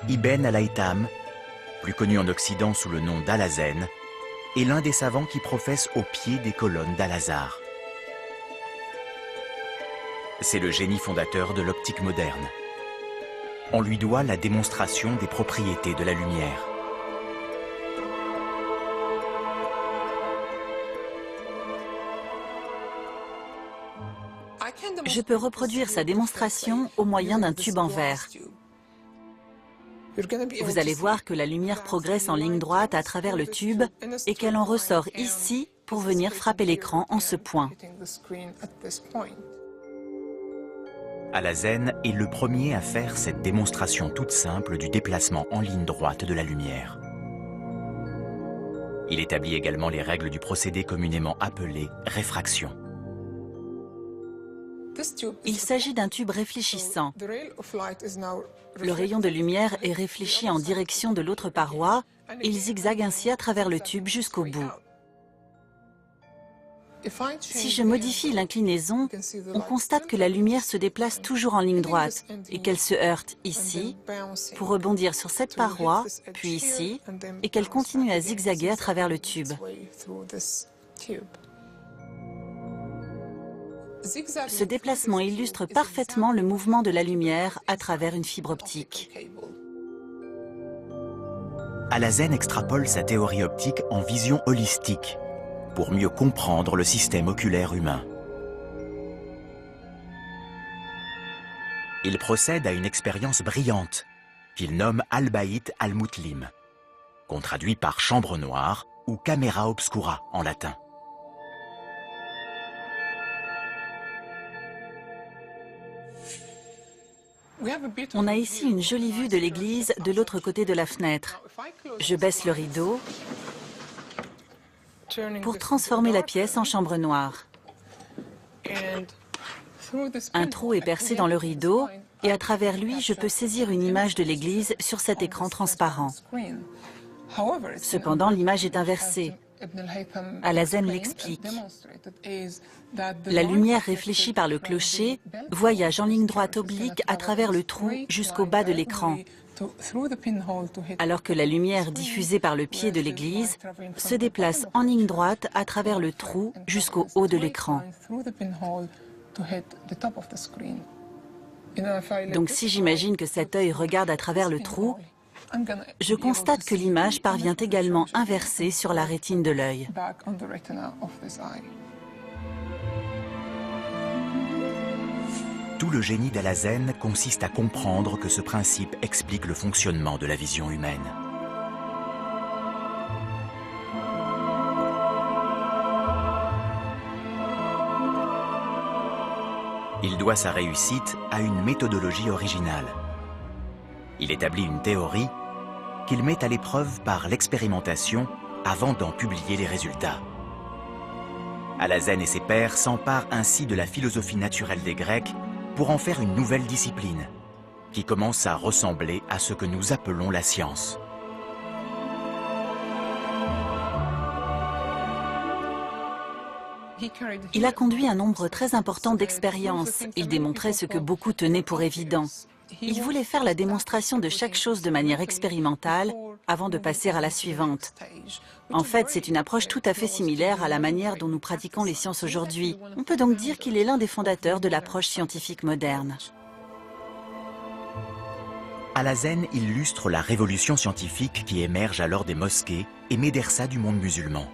Ibn al-Haytham, plus connu en Occident sous le nom d'Al-Hazen, est l'un des savants qui professe au pied des colonnes d'Al-Azhar. C'est le génie fondateur de l'optique moderne. On lui doit la démonstration des propriétés de la lumière. Je peux reproduire sa démonstration au moyen d'un tube en verre. Vous allez voir que la lumière progresse en ligne droite à travers le tube et qu'elle en ressort ici pour venir frapper l'écran en ce point. Al-Hazen est le premier à faire cette démonstration toute simple du déplacement en ligne droite de la lumière. Il établit également les règles du procédé communément appelé réfraction. Il s'agit d'un tube réfléchissant. Le rayon de lumière est réfléchi en direction de l'autre paroi et il zigzague ainsi à travers le tube jusqu'au bout. Si je modifie l'inclinaison, on constate que la lumière se déplace toujours en ligne droite et qu'elle se heurte ici pour rebondir sur cette paroi, puis ici, et qu'elle continue à zigzaguer à travers le tube. Ce déplacement illustre parfaitement le mouvement de la lumière à travers une fibre optique. Al-Hazen extrapole sa théorie optique en vision holistique pour mieux comprendre le système oculaire humain. Il procède à une expérience brillante qu'il nomme Al-Bayt al-Mutlim, qu'on traduit par chambre noire ou camera obscura en latin. On a ici une jolie vue de l'église de l'autre côté de la fenêtre. Je baisse le rideau pour transformer la pièce en chambre noire. Un trou est percé dans le rideau et à travers lui, je peux saisir une image de l'église sur cet écran transparent. Cependant, l'image est inversée. Al-Hazen l'explique. La lumière réfléchie par le clocher voyage en ligne droite oblique à travers le trou jusqu'au bas de l'écran, alors que la lumière diffusée par le pied de l'église se déplace en ligne droite à travers le trou jusqu'au haut de l'écran. Donc si j'imagine que cet œil regarde à travers le trou, je constate que l'image parvient également inversée sur la rétine de l'œil. Tout le génie d'Al-Hazen consiste à comprendre que ce principe explique le fonctionnement de la vision humaine. Il doit sa réussite à une méthodologie originale. Il établit une théorie qu'il met à l'épreuve par l'expérimentation avant d'en publier les résultats. Al-Hazen et ses pairs s'emparent ainsi de la philosophie naturelle des Grecs pour en faire une nouvelle discipline, qui commence à ressembler à ce que nous appelons la science. Il a conduit un nombre très important d'expériences. Il démontrait ce que beaucoup tenaient pour évident. Il voulait faire la démonstration de chaque chose de manière expérimentale avant de passer à la suivante. En fait, c'est une approche tout à fait similaire à la manière dont nous pratiquons les sciences aujourd'hui. On peut donc dire qu'il est l'un des fondateurs de l'approche scientifique moderne. Al-Hazen illustre la révolution scientifique qui émerge alors des mosquées et médersa du monde musulman.